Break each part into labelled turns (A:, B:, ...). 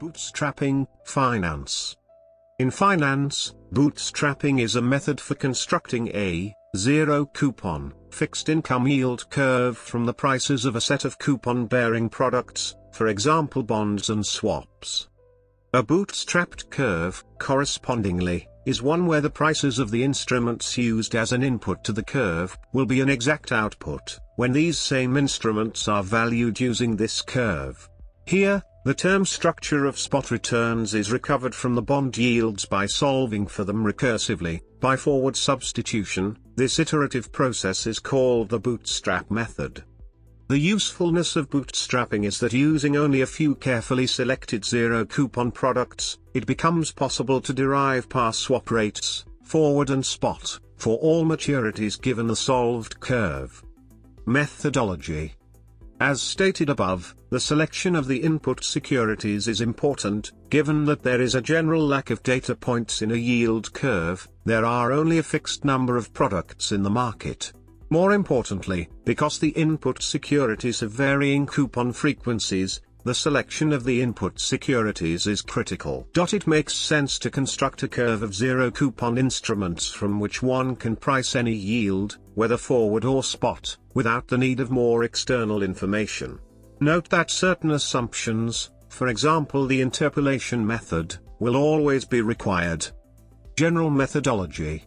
A: Bootstrapping, finance. In finance, bootstrapping is a method for constructing a zero-coupon, fixed-income yield curve from the prices of a set of coupon-bearing products, for example bonds and swaps. A bootstrapped curve, correspondingly, is one where the prices of the instruments used as an input to the curve will be an exact output, when these same instruments are valued using this curve. Here, the term structure of spot returns is recovered from the bond yields by solving for them recursively, by forward substitution. This iterative process is called the bootstrap method. The usefulness of bootstrapping is that using only a few carefully selected zero-coupon products, it becomes possible to derive par swap rates, forward and spot, for all maturities given the solved curve. Methodology. As stated above, the selection of the input securities is important. Given that there is a general lack of data points in a yield curve, there are only a fixed number of products in the market. More importantly, because the input securities have varying coupon frequencies, the selection of the input securities is critical. It makes sense to construct a curve of zero-coupon instruments from which one can price any yield, whether forward or spot, without the need of more external information. Note that certain assumptions, for example the interpolation method, will always be required. General methodology.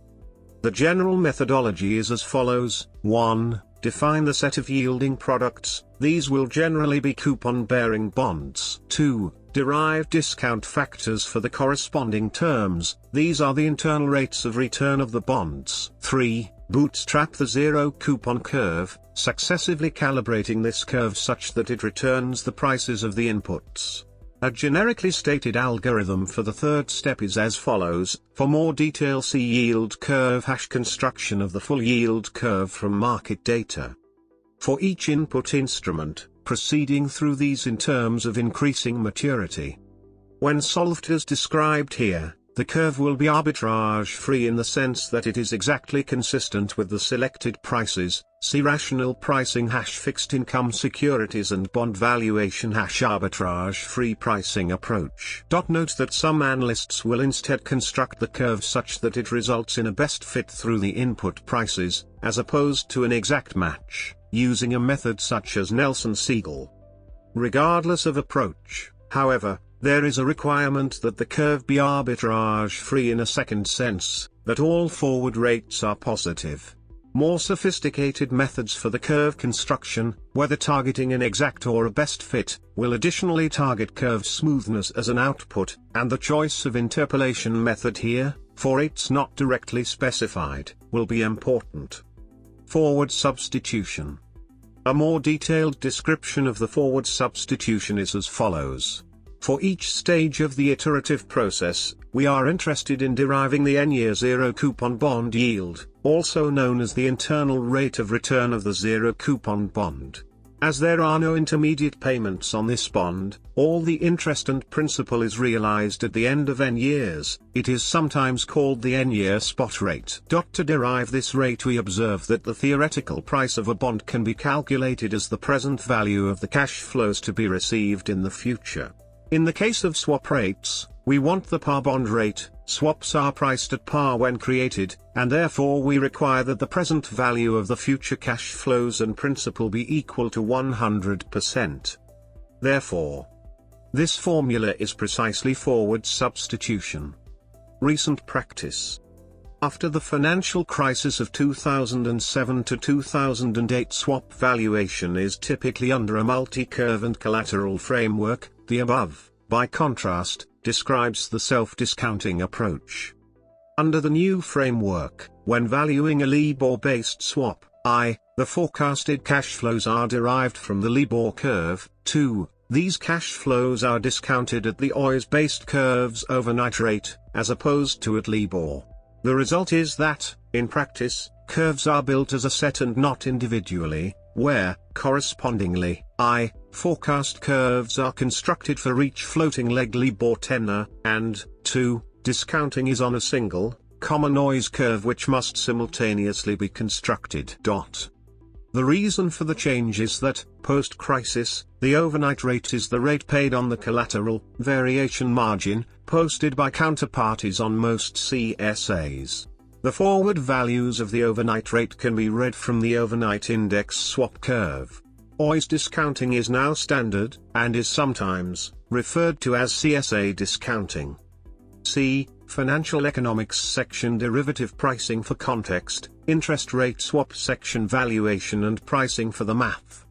A: The general methodology is as follows: 1. Define the set of yielding products. These will generally be coupon-bearing bonds. 2. Derive discount factors for the corresponding terms. These are the internal rates of return of the bonds. 3. Bootstrap the zero-coupon curve, successively calibrating this curve such that it returns the prices of the inputs. A generically stated algorithm for the third step is as follows. For more detail see yield curve # construction of the full yield curve from market data. For each input instrument, proceeding through these in terms of increasing maturity. When solved as described here, the curve will be arbitrage-free in the sense that it is exactly consistent with the selected prices. See rational pricing # fixed income securities and bond valuation # arbitrage-free pricing approach. Note that some analysts will instead construct the curve such that it results in a best fit through the input prices, as opposed to an exact match, using a method such as Nelson-Siegel. Regardless of approach, however, there is a requirement that the curve be arbitrage-free in a second sense, that all forward rates are positive. More sophisticated methods for the curve construction, whether targeting an exact or a best fit, will additionally target curve smoothness as an output, and the choice of interpolation method here, for rates not directly specified, will be important. Forward substitution. A more detailed description of the forward substitution is as follows. For each stage of the iterative process, we are interested in deriving the n-year zero-coupon bond yield, also known as the internal rate of return of the zero-coupon bond. As there are no intermediate payments on this bond, all the interest and principal is realized at the end of n years. It is sometimes called the n-year spot rate. To derive this rate, we observe that the theoretical price of a bond can be calculated as the present value of the cash flows to be received in the future. In the case of swap rates, we want the par bond rate. Swaps are priced at par when created, and therefore we require that the present value of the future cash flows and principal be equal to 100%. Therefore, this formula is precisely forward substitution. Recent practice. After the financial crisis of 2007 to 2008, swap valuation is typically under a multi-curve and collateral framework. The above, by contrast, describes the self-discounting approach. Under the new framework, when valuing a LIBOR-based swap, the forecasted cash flows are derived from the LIBOR curve. 2. These cash flows are discounted at the OIS-based curve's overnight rate, as opposed to at LIBOR. The result is that, in practice, curves are built as a set and not individually, where, correspondingly, forecast curves are constructed for each floating leg LIBOR tenor, and 2. Discounting is on a single, common OIS curve which must simultaneously be constructed. The reason for the change is that, post-crisis, the overnight rate is the rate paid on the collateral variation margin posted by counterparties on most CSAs. The forward values of the overnight rate can be read from the overnight index swap curve. OIS discounting is now standard, and is sometimes referred to as CSA discounting. See Financial Economics section Derivative Pricing for context, Interest Rate Swap section Valuation and Pricing for the math.